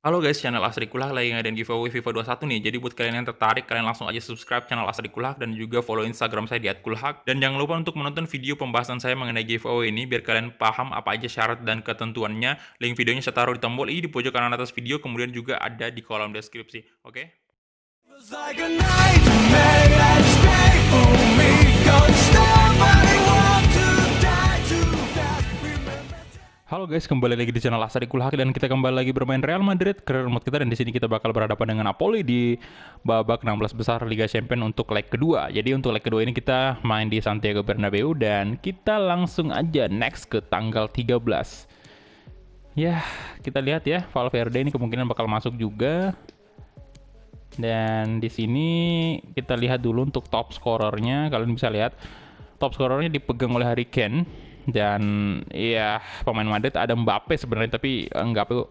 Halo guys, channel Asri Kulak lagi ngadain giveaway FIFA 21 nih. Jadi buat kalian yang tertarik, kalian langsung aja subscribe channel Asri Kulak dan juga follow Instagram saya di @kulhak. Dan jangan lupa untuk menonton video pembahasan saya mengenai giveaway ini biar kalian paham apa aja syarat dan ketentuannya. Link videonya saya taruh di tombol i di pojok kanan atas video, kemudian juga ada di kolom deskripsi. Oke? Feels like a nightmare that's made for me. Don't stop, I want to die too fast. Remember. Halo guys, kembali lagi di channel Asri Kulhak dan kita kembali lagi bermain Real Madrid career mode kita, dan di sini kita bakal berhadapan dengan Napoli di babak 16 besar Liga Champions untuk leg kedua. Jadi untuk leg kedua ini kita main di Santiago Bernabeu dan kita langsung aja next ke tanggal 13. Ya, kita lihat ya, Valverde ini kemungkinan bakal masuk juga. Dan di sini kita lihat dulu untuk top scorernya. Kalian bisa lihat top scorernya dipegang oleh Harry Kane. Dan ya pemain Madrid ada Mbappe sebenarnya, tapi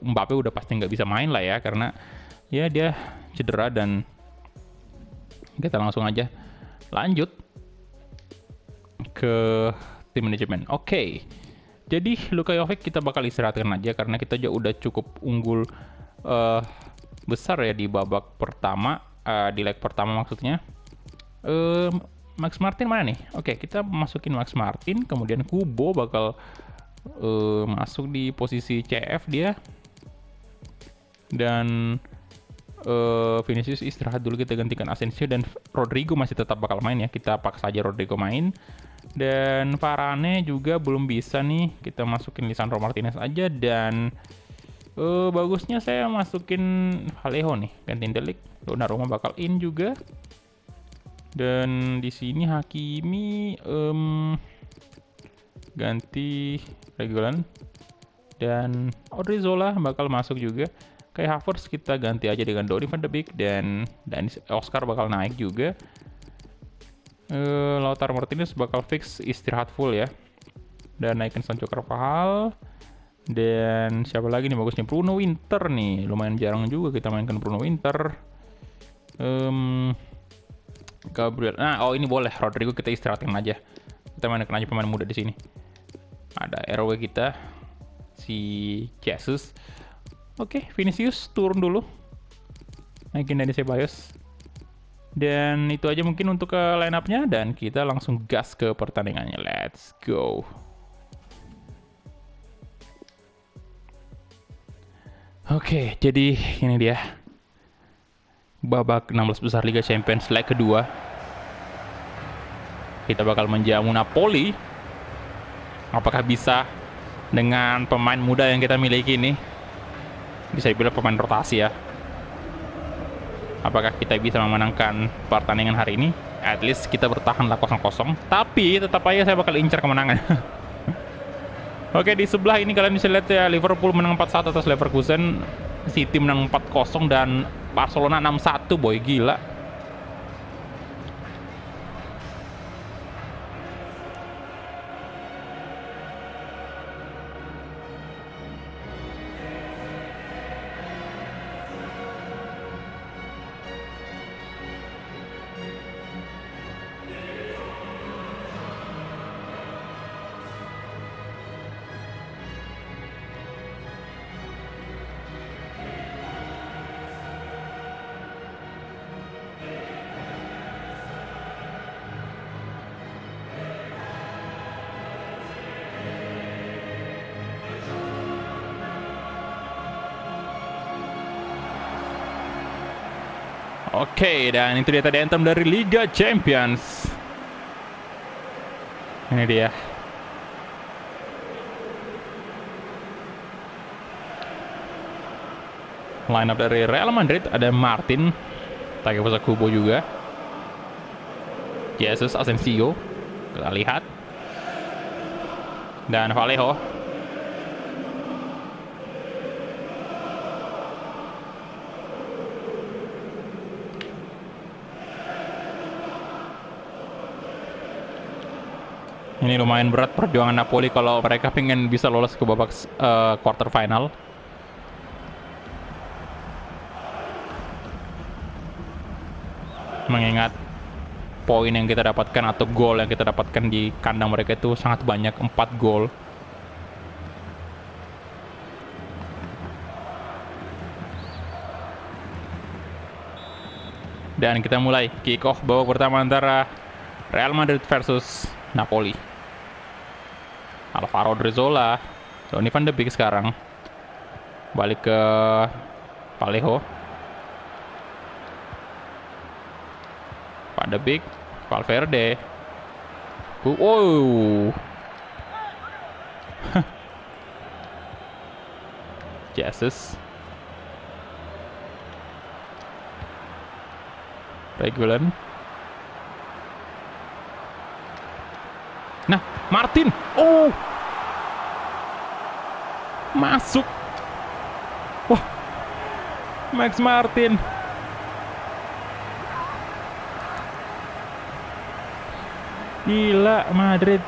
Mbappe udah pasti nggak bisa main lah ya, karena ya dia cedera. Dan kita langsung aja lanjut ke tim manajemen. Oke. Jadi Luka Jovic kita bakal istirahatkan aja karena kita juga udah cukup unggul besar ya di babak pertama, di leg pertama maksudnya. Max Martin mana nih? Oke, kita masukin Max Martin, kemudian Kubo bakal masuk di posisi CF dia. Dan Vinicius istirahat dulu, kita gantikan Asensio, dan Rodrigo masih tetap bakal main ya. Kita paksa aja Rodrigo main. Dan Varane juga belum bisa nih, kita masukin Lisandro Martinez aja. Dan bagusnya saya masukin Vallejo nih, gantiin Delik. Donnarumma bakal in juga. Dan di sini Hakimi ganti Reguilon, dan Odriozola bakal masuk juga. Kayak Havertz kita ganti aja dengan Donny van de Beek, dan Oscar bakal naik juga. Lautaro Martinez bakal fix istirahat full ya, dan naikin Sancho Carvajal. Dan siapa lagi nih bagusnya? Bruno Winter nih, lumayan jarang juga kita mainkan Bruno Winter. Gabriel. Nah, ini boleh. Rodrigo kita istirahatin aja. Kita mainkan aja pemain muda di sini. Ada RW kita, si Jesus. Oke, Vinicius turun dulu. Naikin dari Ceballos. Dan itu aja mungkin untuk ke line up-nya, dan kita langsung gas ke pertandingannya. Let's go. Oke, jadi ini dia babak 16 besar Liga Champions leg kedua. Kita bakal menjamu Napoli. Apakah bisa dengan pemain muda yang kita miliki ini? Bisa dibilang pemain rotasi ya. Apakah kita bisa memenangkan pertandingan hari ini? At least kita bertahanlah 0-0. Tapi tetap aja saya bakal incar kemenangan. Oke, di sebelah ini kalian bisa lihat ya, Liverpool menang 4-1 atas Leverkusen. City menang 4-0 dan Barcelona 6-1, boy, gila. Oke, dan itu dia tadi anthem dari Liga Champions. Ini dia. Line up dari Real Madrid, ada Martin, Takefusa Kubo juga, Jesus, Asensio, kita lihat, dan Vallejo. Ini lumayan berat perjuangan Napoli kalau mereka pengen bisa lolos ke babak quarter final. Mengingat poin yang kita dapatkan atau gol yang kita dapatkan di kandang mereka itu sangat banyak, 4 gol. Dan kita mulai kick off babak pertama antara Real Madrid versus Napoli. Alvaro Odriozola, Donny van de Beek sekarang. Balik ke Vallejo. Van de Beek, Valverde. Wow. Jesus. Regulan. Nah, Martin. Oh. Masuk. Wah. Max Martin. Gila Madrid.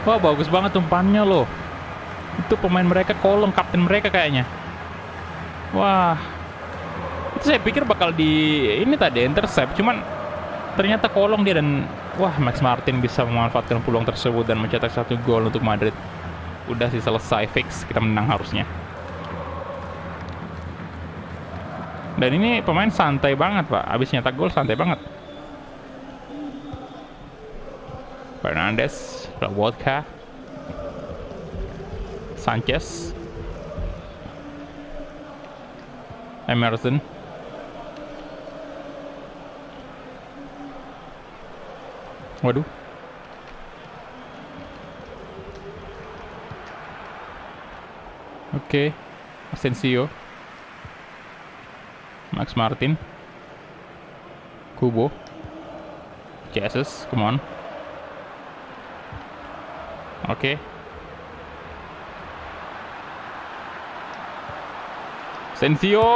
Wah, bagus banget umpannya loh. Itu pemain mereka kolong, kapten mereka kayaknya. Wah. Itu saya pikir bakal ini tadi intercept, cuman ternyata kolong dia dan wah, Max Martin bisa memanfaatkan peluang tersebut dan mencetak 1 gol untuk Madrid. Udah sih selesai, fix, kita menang harusnya. Dan ini pemain santai banget, Pak. Abis nyetak gol santai banget. Fernandes, Lobotka, Sanchez, Emerson. Waduh. Oke. Asensio. Max Martin. Kubo. Jesus, come on. Oke. Asensio,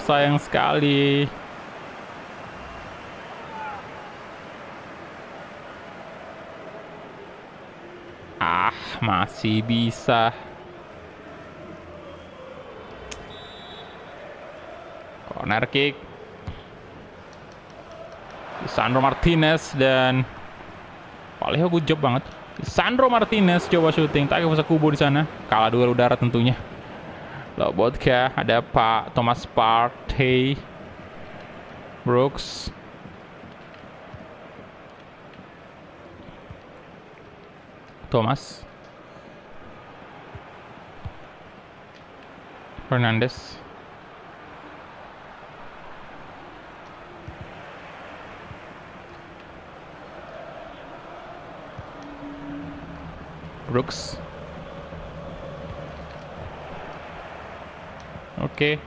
sayang sekali. Masih bisa. Corner kick. Sandro Martinez dan Vallejo good job banget. Sandro Martinez coba syuting, tak bisa Kubo di sana. Kalah duel udara tentunya. Lobotka, ada Pak Thomas Partey, Brooks. Thomas. Fernandes. Brooks. Oke.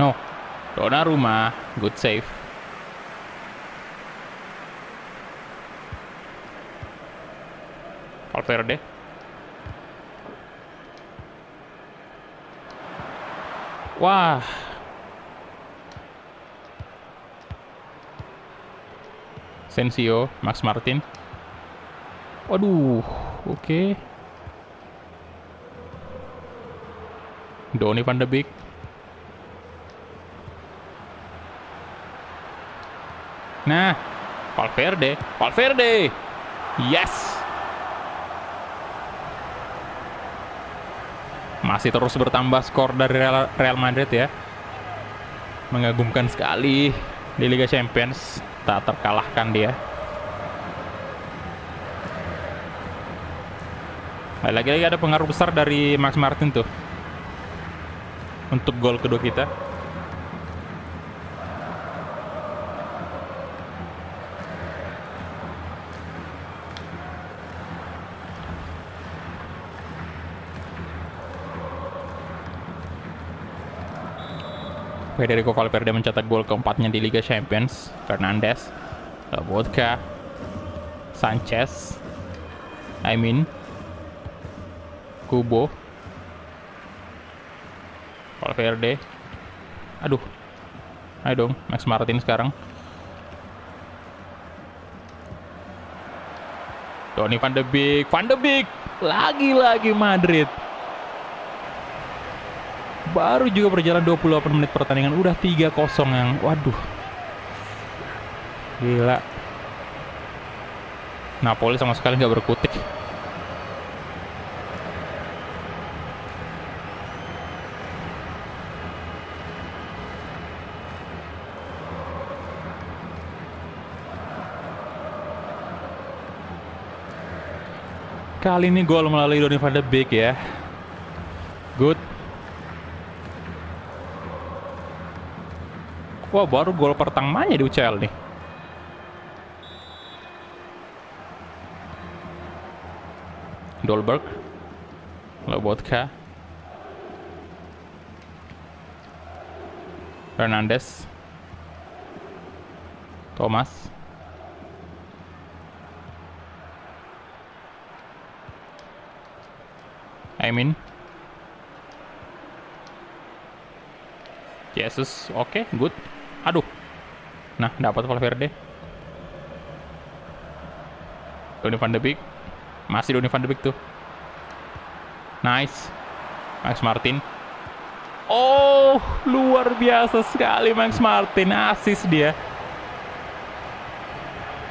No. Donnarumma, good save. Valverde. Wah. Asensio, Max Martin. Waduh, oke. Donny van de Beek. Nah, Valverde. Yes. Masih terus bertambah skor dari Real Madrid ya. Mengagumkan sekali di Liga Champions, tak terkalahkan dia. Lagi-lagi ada pengaruh besar dari Max Martin tuh untuk gol kedua kita. Federico Valverde mencetak gol keempatnya di Liga Champions. Fernandes, Lobotka, Sanchez, Kubo, Valverde. Aduh. Ayo dong, Max Martin sekarang. Donny van de Beek. Lagi-lagi Madrid. Baru juga berjalan 28 menit pertandingan udah 3-0 yang waduh. Gila. Napoli sama sekali nggak berkutik. Kali ini gol melalui Donny van de Beek ya. Good. Wah, baru gol pertamanya di UCL nih. Dolberg, Lobotka, Fernandes, Thomas, Amin, Jesus, oke, good. Aduh, nah dapat Valverde, Donny van de Beek, masih Donny van de Beek tuh, nice, Max Martin. Oh, luar biasa sekali Max Martin, assist dia.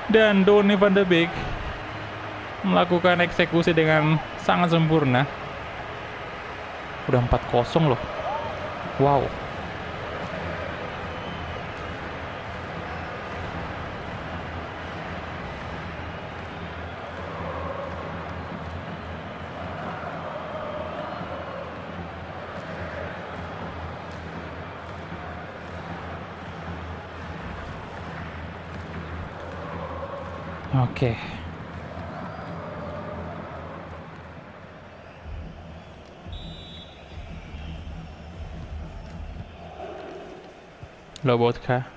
Dan Donny van de Beek melakukan eksekusi dengan sangat sempurna. Udah 4-0 loh. Wow. Oke. Lobotka,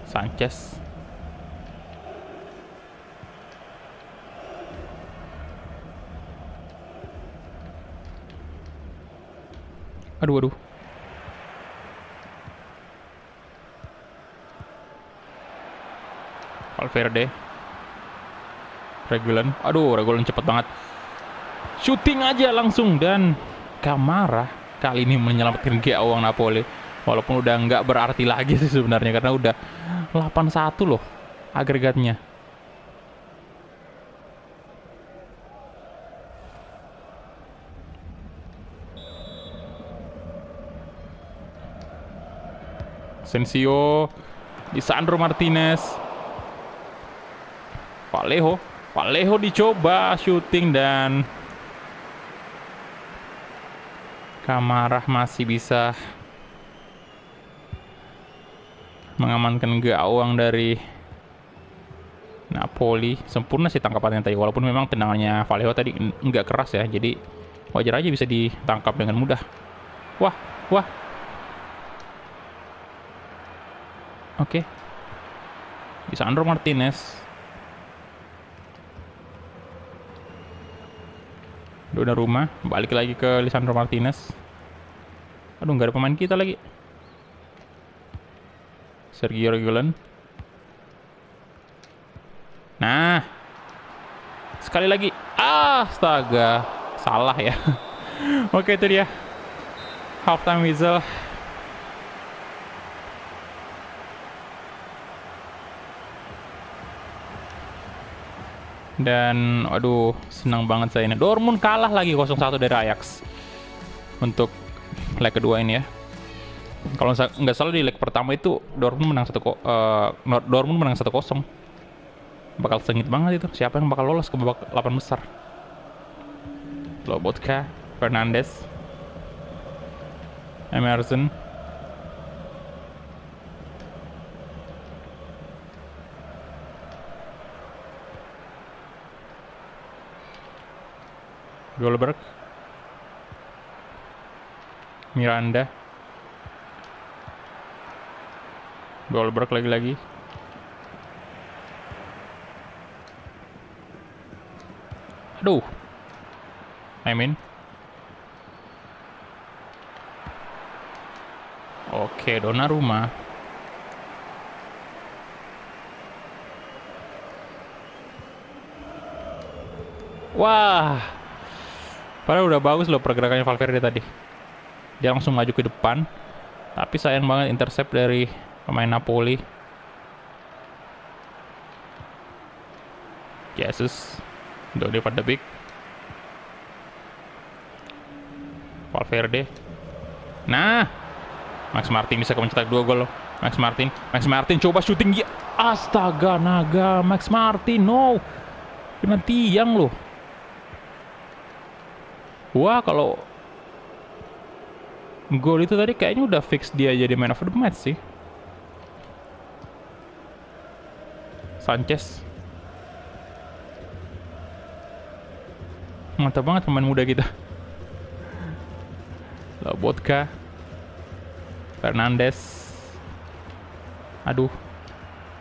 Sanchez, aduh. Valverde, Regulon, Regulon cepet banget. Shooting aja langsung, dan Kamara kali ini menyelamatkan gawang Napoli. Walaupun udah nggak berarti lagi sih sebenarnya, karena udah 8-1 loh agregatnya. Asensio, Lisandro Martinez, Vallejo dicoba shooting, dan Kamara masih bisa mengamankan gawang dari Napoli. Sempurna sih tangkapannya tadi, walaupun memang tendangannya Vallejo tadi nggak keras ya, jadi wajar aja bisa ditangkap dengan mudah. Wah. Oke. Lisandro Martinez, Donnarumma, balik lagi ke Lisandro Martinez. Aduh, nggak ada pemain kita lagi. Sergio Regulon. Nah, sekali lagi. Astaga, salah ya. Oke, itu dia halftime whistle. Dan aduh, senang banget saya ini. Dortmund kalah lagi 0-1 dari Ajax untuk leg kedua ini ya. Kalau nggak salah di leg pertama itu Dortmund menang 1-0. Bakal sengit banget itu. Siapa yang bakal lolos ke babak 8 besar? Lobotka, Fernandes, Emerson, Dolberg, Miranda, Dolberg lagi-lagi. Aduh, Amin. Oke, Donnarumma. Wah, padahal udah bagus loh pergerakannya Valverde tadi. Dia langsung maju ke depan, tapi sayang banget intercept dari pemain Napoli. Jesus, Donny van de Beek, Valverde. Nah, Max Martin bisa mencetak 2 gol. Max Martin coba syuting dia. Astaga naga, Max Martin, no. Kena tiang loh. Wah, kalau gol itu tadi kayaknya udah fix dia jadi man of the match sih. Sanchez. Mantap banget pemain muda kita. Lobotka. Fernandes. Aduh.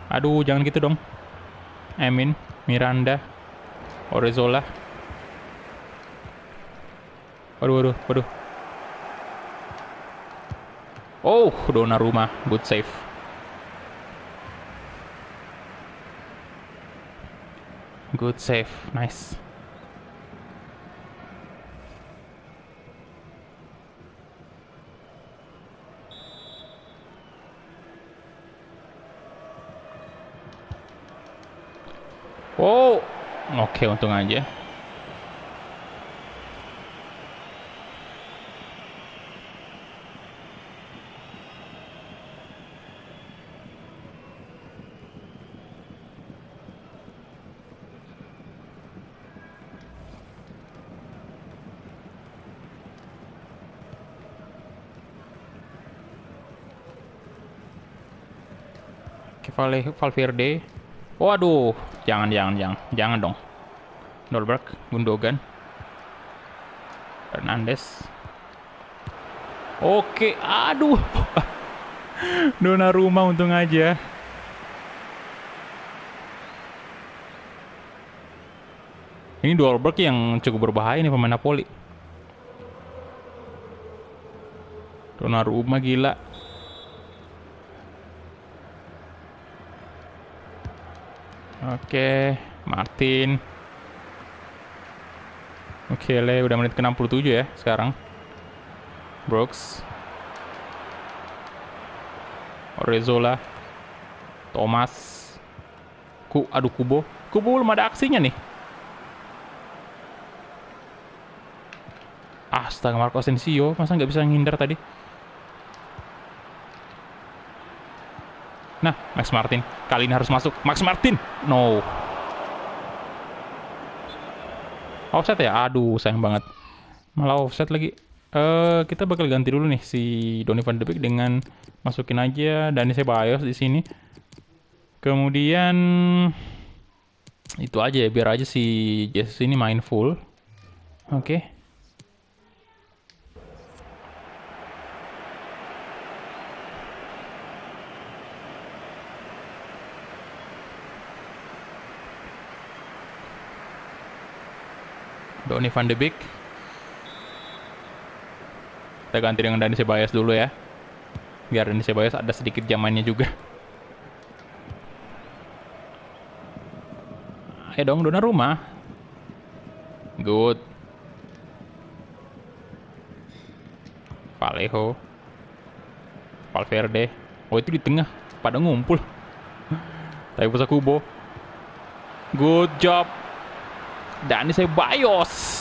Aduh, jangan gitu dong. Emin, Miranda, Orezola. Waduh, waduh, waduh. Oh, Donnarumma, good save. Good save, nice. Oh, oke, untung aja. Oke, Valverde. Waduh, jangan dong. Dolberg, Gundogan, Fernandes. Oke, aduh. Donnarumma untung aja. Ini Dolberg yang cukup berbahaya nih pemain Napoli. Donnarumma gila. Oke, Martin. Oke, udah menit ke-67 ya sekarang. Brooks. Orezola. Thomas. Aduh, Kubo. Kubo belum ada aksinya nih. Astaga, Marco Asensio. Masa nggak bisa ngindar tadi? Nah, Max Martin. Kali ini harus masuk. Max Martin. No. Offset ya? Aduh, sayang banget. Malah offset lagi. Kita bakal ganti dulu nih si Donny van de Beek dengan masukin aja Dani Ceballos di sini. Kemudian itu aja ya, biar aja si Jesus ini main full. Oke. Donny van de Beek. Kita ganti dengan Dani Ceballos dulu ya. Biar Dani Ceballos ada sedikit zamannya juga. Ayo dong, Donnarumma. Good. Vallejo. Valverde. Oh, itu di tengah. Pada ngumpul. Tapi pusat Kubo. Good job. Dani Ceballos.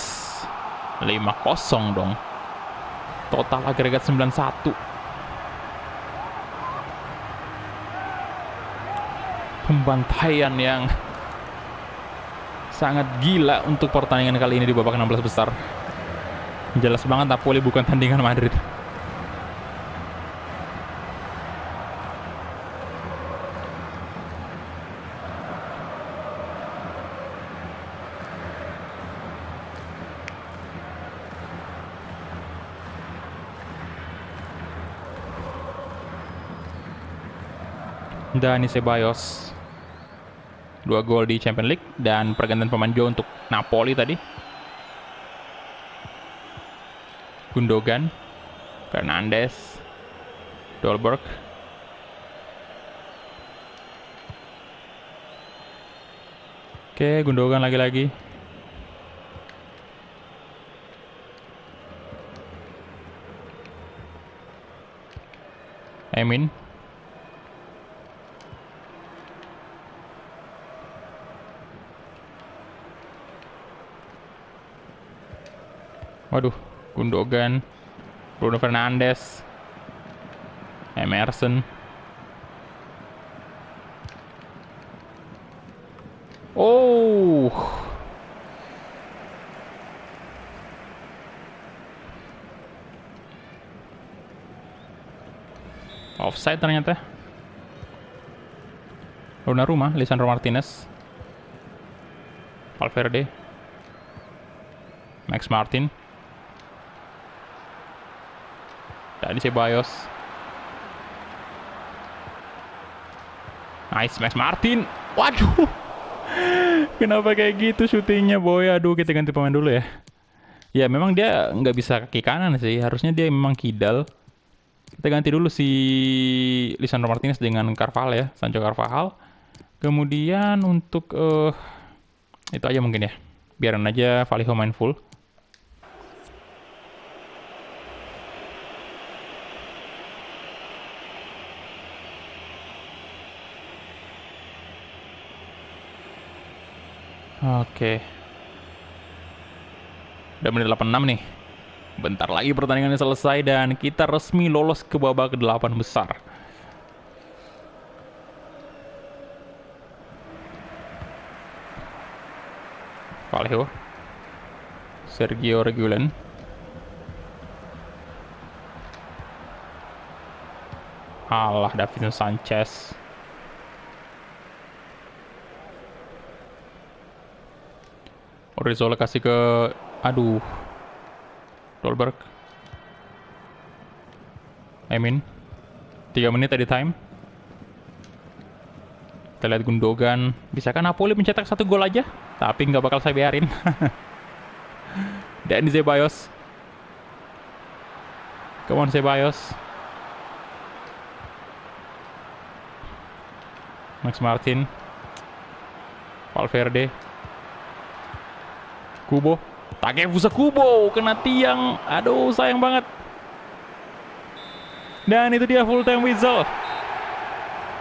5-0 dong. Total agregat 9-1. Pembantaian yang sangat gila untuk pertandingan kali ini di babak 16 besar. Jelas banget Napoli bukan tandingan Madrid. Dani Ceballos 2 gol di Champions League dan pergantian pemain juga untuk Napoli tadi. Gundogan, Fernandes, Dolberg. Oke, Gundogan lagi-lagi. Emin. Waduh, Gundogan, Bruno Fernandes, Emerson. Oh, Offside ternyata. Donnarumma, Lisandro Martinez, Valverde, Max Martin, Dani Ceballos. Nice, Max Martin. Waduh, kenapa kayak gitu syutingnya boy? Aduh, kita ganti pemain dulu ya. Ya memang dia nggak bisa kaki kanan sih, harusnya dia memang kidal. Kita ganti dulu si Lisandro Martinez dengan Carvajal ya, Sancho Carvajal. Kemudian untuk itu aja mungkin ya. Biarin aja Vallejo main full. Oke. Udah menit 86 nih. Bentar lagi pertandingannya selesai dan kita resmi lolos ke babak ke-8 besar. Vallejo, Sergio Reguilon, alah Davinson Sanchez, Odriozola kasih ke, aduh, Dolberg, Emin, 3 menit tadi time. Kita lihat Gundogan, bisakah Napoli mencetak 1 gol aja? Tapi nggak bakal saya biarin. Dan Ceballos. Come on Ceballos. Max Martin. Valverde. Kubo. Takefusa Kubo. Kena tiang. Aduh sayang banget. Dan itu dia full time whistle.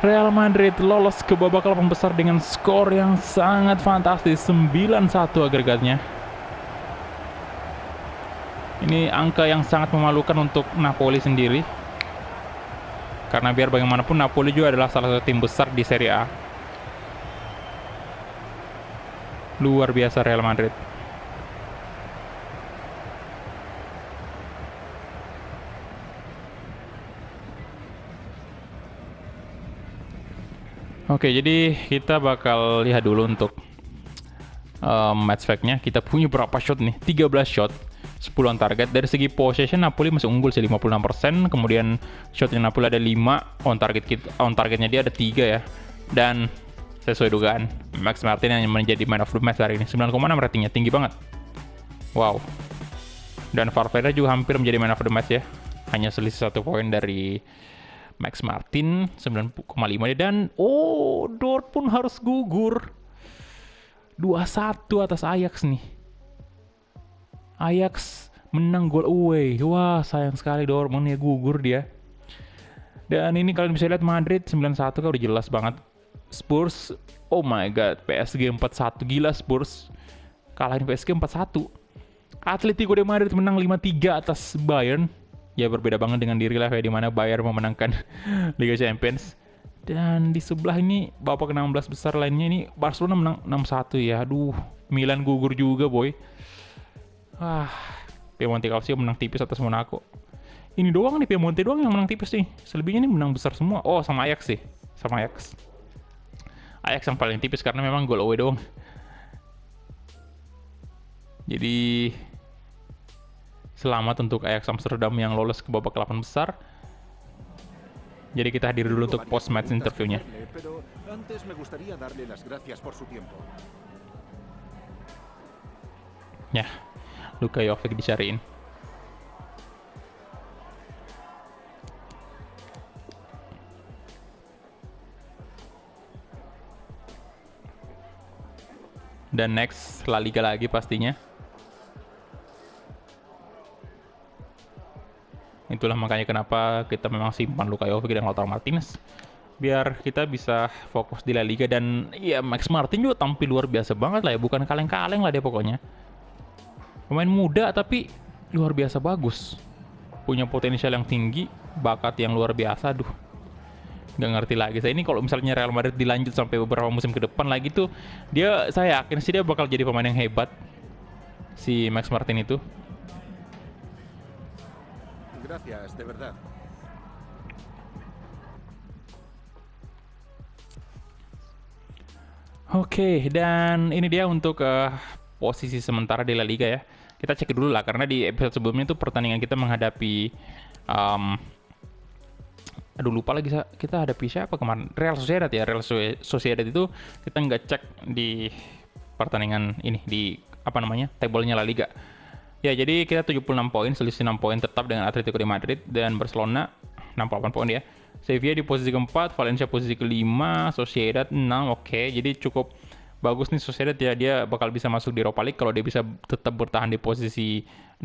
Real Madrid lolos ke babak 8 besar dengan skor yang sangat fantastis, 9-1 agregatnya. Ini angka yang sangat memalukan untuk Napoli sendiri. Karena biar bagaimanapun Napoli juga adalah salah satu tim besar di Serie A. Luar biasa Real Madrid. Oke, jadi kita bakal lihat dulu untuk match fact-nya. Kita punya berapa shot nih? 13 shot, 10 on target. Dari segi possession Napoli masih unggul sih 56%. Kemudian shotnya Napoli ada 5, on targetnya dia ada 3 ya. Dan sesuai dugaan, Max Martin yang menjadi man of the match hari ini. 9,6 ratingnya, tinggi banget. Wow. Dan Valverde juga hampir menjadi man of the match ya. Hanya selisih 1 poin dari Max Martin 9,5 dan Dortmund harus gugur 2-1 atas Ajax nih. Ajax menang gol away. Wah, sayang sekali Dortmund ya, gugur dia. Dan ini kalian bisa lihat Madrid 9-1 kan udah jelas banget. Spurs, oh my god, PSG 4-1, gila Spurs. Kalahin PSG 4-1. Atletico de Madrid menang 5-3 atas Bayern. Ya berbeda banget dengan diri lah, kayak dimana Bayern memenangkan Liga Champions. Dan di sebelah ini babak 16 besar lainnya ini Barcelona menang 6-1 ya. Aduh, Milan gugur juga boy. Piemonte Calcio menang tipis atas Monaco. Ini doang nih, Piemonte doang yang menang tipis nih. Selebihnya ini menang besar semua. Oh, sama Ajax sih. Sama Ajax. Ajax yang paling tipis karena memang gol away doang. Jadi selamat untuk Ajax Amsterdam yang lolos ke babak 8 besar. Jadi kita hadir dulu untuk post match interviewnya. Ya, Luka Jovic dicariin. Dan next La Liga lagi pastinya. Itulah makanya kenapa kita memang simpan Luka Jovic dan Lautaro Martinez. Biar kita bisa fokus di La Liga. Dan ya Max Martin juga tampil luar biasa banget lah ya. Bukan kaleng-kaleng lah dia pokoknya. Pemain muda tapi luar biasa bagus. Punya potensial yang tinggi. Bakat yang luar biasa. Aduh, nggak ngerti lagi. Saya ini kalau misalnya Real Madrid dilanjut sampai beberapa musim ke depan lagi tuh. Saya yakin sih dia bakal jadi pemain yang hebat. Si Max Martin itu. Gracias, de verdad. Oke, dan ini dia untuk posisi sementara di La Liga ya. Kita cek dulu lah, karena di episode sebelumnya tuh pertandingan kita menghadapi aduh lupa lagi kita hadapi siapa kemarin, Real Sociedad ya. Real Sociedad itu kita nggak cek di pertandingan ini di apa namanya tabelnya La Liga ya. Jadi kita 76 poin, selisih 6 poin tetap dengan Atletico de Madrid, dan Barcelona 68 poin ya. Sevilla di posisi keempat, Valencia posisi kelima, Sociedad 6. Oke, jadi cukup bagus nih Sociedad ya, dia bakal bisa masuk di Europa League kalau dia bisa tetap bertahan di posisi 6.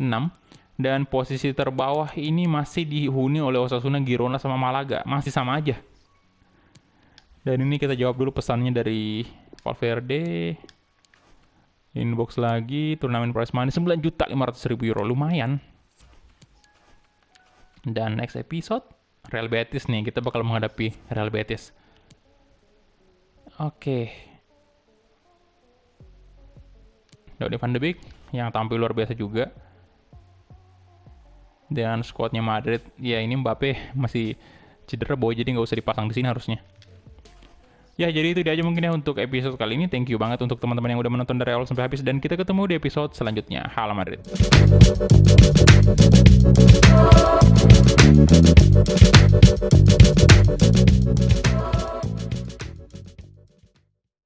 Dan posisi terbawah ini masih dihuni oleh Osasuna, Girona, sama Malaga. Masih sama aja. Dan ini kita jawab dulu pesannya dari Valverde. Inbox lagi, turnamen prize money 9.500.000 euro. Lumayan. Dan next episode, Real Betis nih. Kita bakal menghadapi Real Betis. Oke. Donny van de Beek yang tampil luar biasa juga. Dan squadnya Madrid, ya ini Mbappe masih cedera boy, jadi nggak usah dipasang di sini harusnya. Ya, jadi itu dia aja mungkin ya untuk episode kali ini. Thank you banget untuk teman-teman yang udah menonton dari awal sampai habis, dan kita ketemu di episode selanjutnya. Hala Madrid.